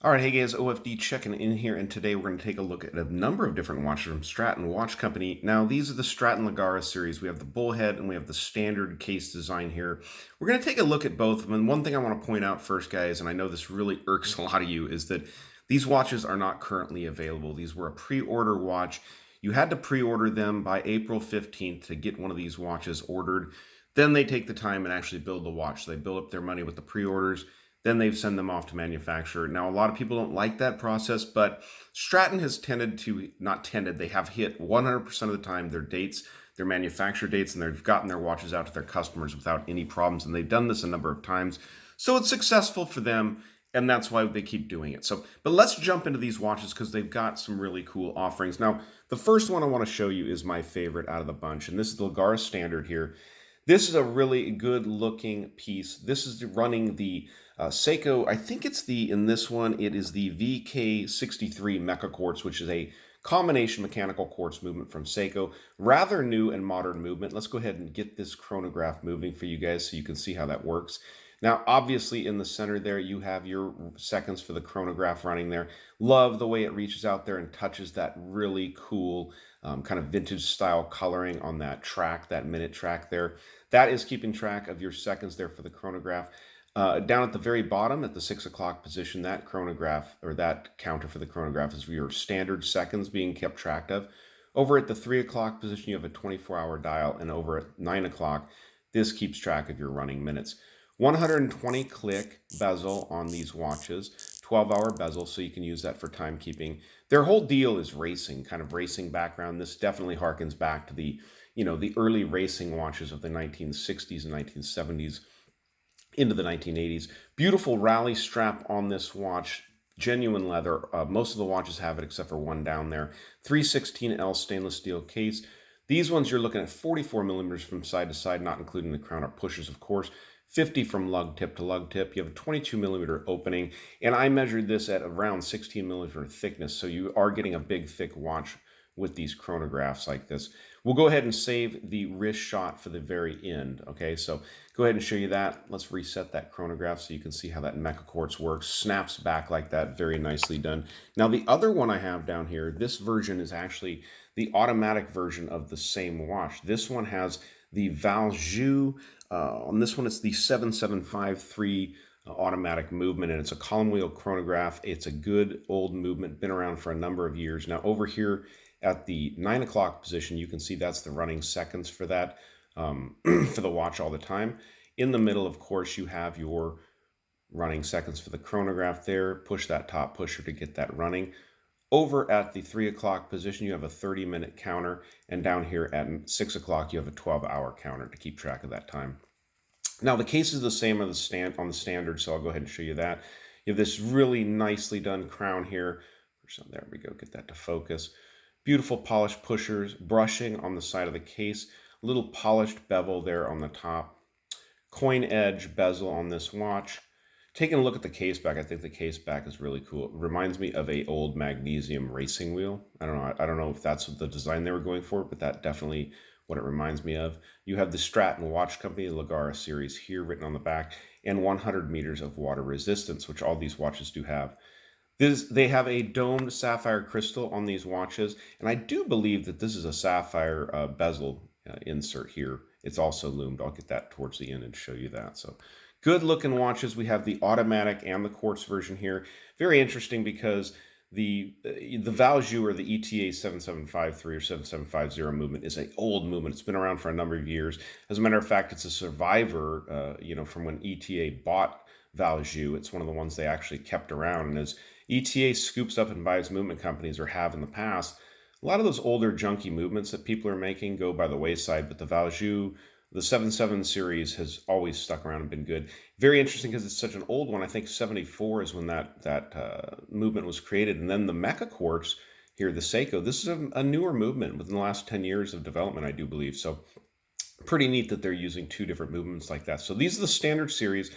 All right, hey guys, OFD checking in here, and today we're going to take a look at a number of different watches from Straton Watch Company. Now, these are the Straton Legara series. We have the Bullhead and we have the standard case design here. We're going to take a look at both of them. And one thing I want to point out first, guys, and I know this really irks a lot of you, is that these watches are not currently available. These were a pre-order watch. You had to pre-order them by April 15th to get one of these watches ordered. Then they take the time and actually build the watch. So they build up their money with the pre-orders. Then they send them off to manufacturer. Now, a lot of people don't like that process, but Straton has they have hit 100% of the time their dates, their manufacturer dates, and they've gotten their watches out to their customers without any problems. And they've done this a number of times. So it's successful for them, and that's why they keep doing it. But let's jump into these watches because they've got some really cool offerings. Now, the first one I want to show you is my favorite out of the bunch, and this is the Legera Standard here. This is a really good looking piece. This is running the Seiko, I think in this one, it is the VK63 meca-quartz, which is a combination mechanical quartz movement from Seiko. Rather new and modern movement. Let's go ahead and get this chronograph moving for you guys so you can see how that works. Now, obviously, in the center there, you have your seconds for the chronograph running there. Love the way it reaches out there and touches that really cool kind of vintage style coloring on that track, that minute track there. That is keeping track of your seconds there for the chronograph. Down at the very bottom at the 6 o'clock position, that chronograph or that counter for the chronograph is your standard seconds being kept track of. Over at the 3 o'clock position, you have a 24-hour dial, and over at 9 o'clock, this keeps track of your running minutes. 120 click bezel on these watches, 12-hour bezel, so you can use that for timekeeping. Their whole deal is racing, kind of racing background. This definitely harkens back to the early racing watches of the 1960s and 1970s into the 1980s. Beautiful rally strap on this watch, genuine leather. Most of the watches have it except for one down there. 316L stainless steel case. These ones you're looking at 44 millimeters from side to side, not including the crown or pushers, of course. 50 from lug tip to lug tip. You have a 22 millimeter opening, and I measured this at around 16 millimeter thickness, so you are getting a big, thick watch with these chronographs like this. We'll go ahead and save the wrist shot for the very end, okay? So go ahead and show you that. Let's reset that chronograph so you can see how that meca-quartz works. Snaps back like that, very nicely done. Now, the other one I have down here, this version is actually the automatic version of the same watch. This one has the Valjoux. On this one, it's the 7753 automatic movement, and it's a column wheel chronograph. It's a good old movement, been around for a number of years. Now, over here at the 9 o'clock position, you can see that's the running seconds for that, for the watch all the time. In the middle, of course, you have your running seconds for the chronograph there. Push that top pusher to get that running. Over at the 3 o'clock position, you have a 30-minute counter, and down here at 6 o'clock, you have a 12-hour counter to keep track of that time. Now, the case is the same on the standard, so I'll go ahead and show you that. You have this really nicely done crown here. There we go, get that to focus. Beautiful polished pushers, brushing on the side of the case, a little polished bevel there on the top. Coin edge bezel on this watch. Taking a look at the case back, I think the case back is really cool. It reminds me of an old magnesium racing wheel. I don't know if that's the design they were going for, but that definitely what it reminds me of. You have the Straton Watch Company Legara series here written on the back, and 100 meters of water resistance, which all these watches do have. They have a domed sapphire crystal on these watches, and I do believe that this is a sapphire bezel insert here. It's also lumed. I'll get that towards the end and show you that. So good looking watches. We have the automatic and the quartz version here. Very interesting because the Valjoux or the ETA 7753 or 7750 movement is an old movement. It's been around for a number of years. As a matter of fact, it's a survivor, from when ETA bought Valjoux. It's one of the ones they actually kept around. And as ETA scoops up and buys movement companies, or have in the past, a lot of those older junky movements that people are making go by the wayside, but the Valjoux, the 77 series has always stuck around and been good. Very interesting because it's such an old one. I think 74 is when that movement was created. And then the meca-quartz here, the Seiko, this is a newer movement within the last 10 years of development, I do believe. So pretty neat that they're using two different movements like that. So these are the standard series.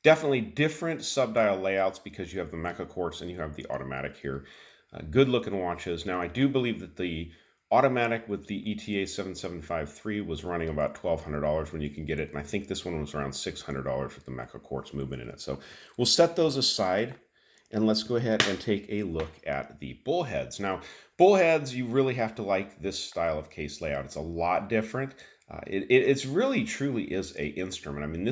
Definitely different subdial layouts because you have the meca-quartz and you have the automatic here. Good looking watches. Now, I do believe that the automatic with the ETA 7753 was running about $1,200 when you can get it. And I think this one was around $600 with the meca-quartz movement in it. So we'll set those aside and let's go ahead and take a look at the bullheads. Now, bullheads, you really have to like this style of case layout. It's a lot different. It's really truly is a instrument. I mean,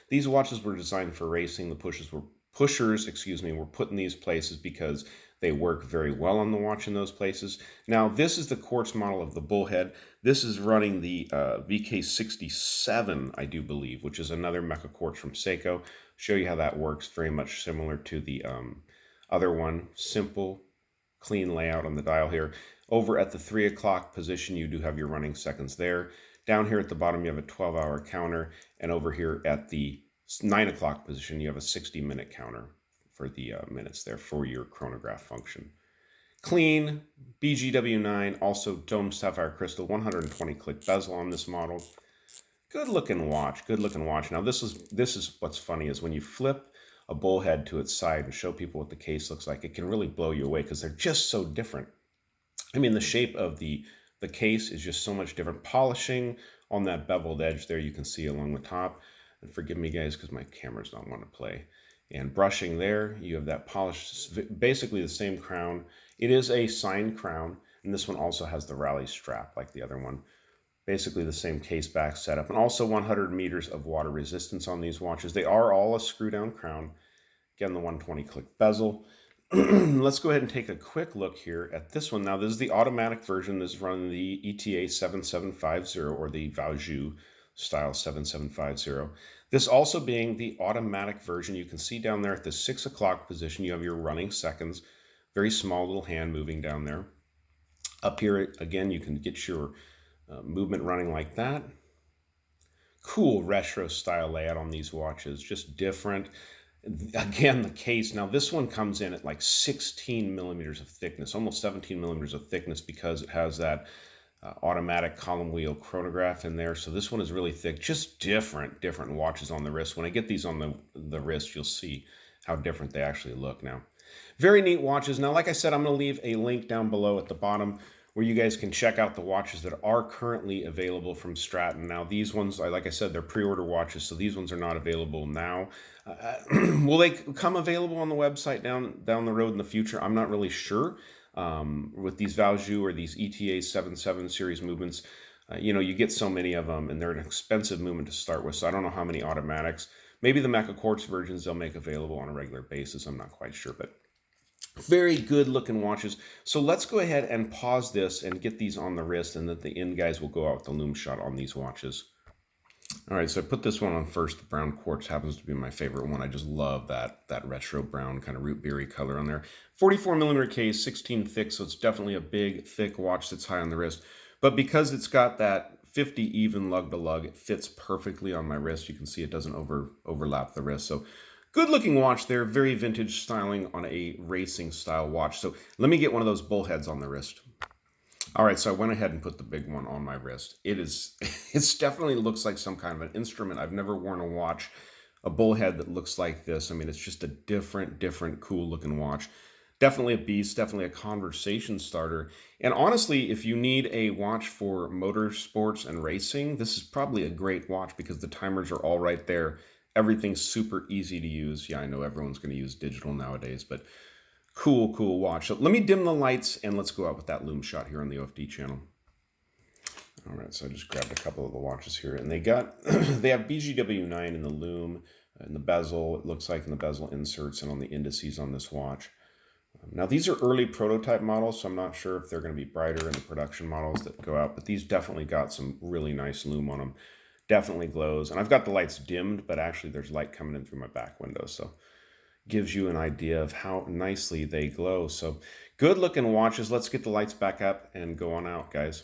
these watches were designed for racing. The pushers, excuse me, were put in these places because they work very well on the watch in those places. Now, this is the quartz model of the bullhead. This is running the VK67, I do believe, which is another meca-quartz from Seiko. Show you how that works. Very much similar to the other one. Simple, clean layout on the dial here. Over at the 3 o'clock position, you do have your running seconds there. Down here at the bottom, you have a 12-hour counter. And over here at the 9 o'clock position, you have a 60-minute counter for the minutes there for your chronograph function. Clean, BGW9, also dome sapphire crystal, 120 click bezel on this model. Good looking watch, good looking watch. Now this is what's funny is when you flip a bullhead to its side and show people what the case looks like, it can really blow you away because they're just so different. I mean, the shape of the case is just so much different. Polishing on that beveled edge there you can see along the top. And forgive me guys because my camera's not wanting to play. And brushing there, you have that polished, basically the same crown. It is a signed crown, and this one also has the rally strap like the other one. Basically the same case back setup, and also 100 meters of water resistance on these watches. They are all a screw down crown. Again, the 120 click bezel. Let's go ahead and take a quick look here at this one. Now, this is the automatic version. This is running the ETA 7750 or the Valjoux style 7750. This also being the automatic version. You can see down there at the 6 o'clock position, you have your running seconds. Very small little hand moving down there. Up here, again, you can get your movement running like that. Cool retro style layout on these watches, just different. Again, the case, now this one comes in at like 16 millimeters of thickness, almost 17 millimeters of thickness because it has that automatic column wheel chronograph in there. So this one is really thick, just different watches on the wrist. When I get these on the wrist, you'll see how different they actually look now. Very neat watches. Now, like I said, I'm going to leave a link down below at the bottom where you guys can check out the watches that are currently available from Straton. Now, these ones, like I said, they're pre-order watches, so these ones are not available now. Will they come available on the website down the road in the future? I'm not really sure. With these Valjoux or these ETA 77 series movements, you know, you get so many of them, and they're an expensive movement to start with, so I don't know how many automatics. Maybe the meca-quartz versions they'll make available on a regular basis. I'm not quite sure, but very good looking watches. So let's go ahead and pause this and get these on the wrist, and at the end, guys, we'll go out with the Lume shot on these watches. All right, so I put this one on first. The brown quartz happens to be my favorite one. I just love that retro brown kind of root beery color on there. 44 millimeter case, 16 thick, so it's definitely a big, thick watch that's high on the wrist. But because it's got that 50 even lug to lug, it fits perfectly on my wrist. You can see it doesn't overlap the wrist. So good looking watch there, very vintage styling on a racing style watch. So let me get one of those bullheads on the wrist. All right, so I went ahead and put the big one on my wrist. It definitely looks like some kind of an instrument. I've never worn a watch, a bullhead that looks like this. I mean, it's just a different, cool looking watch. Definitely a beast, definitely a conversation starter. And honestly, if you need a watch for motorsports and racing, this is probably a great watch because the timers are all right there. Everything's super easy to use. Yeah, I know everyone's going to use digital nowadays, but cool watch. So let me dim the lights and let's go out with that Lume shot here on the OFD channel. All right, so I just grabbed a couple of the watches here, and they have BGW9 in the Lume, in the bezel, it looks like, in the bezel inserts and on the indices on this watch. Now, these are early prototype models, so I'm not sure if they're going to be brighter in the production models that go out, but these definitely got some really nice Lume on them. Definitely glows. And I've got the lights dimmed, but actually there's light coming in through my back window, so gives you an idea of how nicely they glow. So good looking watches. Let's get the lights back up and go on out, guys.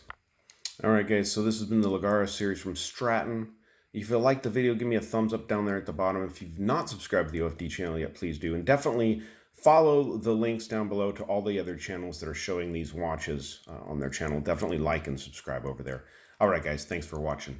All right, guys, so this has been the Legera series from Straton. If you liked the video, give me a thumbs up down there at the bottom. If you've not subscribed to the OFD channel yet, please do. And definitely follow the links down below to all the other channels that are showing these watches on their channel. Definitely like and subscribe over there. All right, guys, thanks for watching.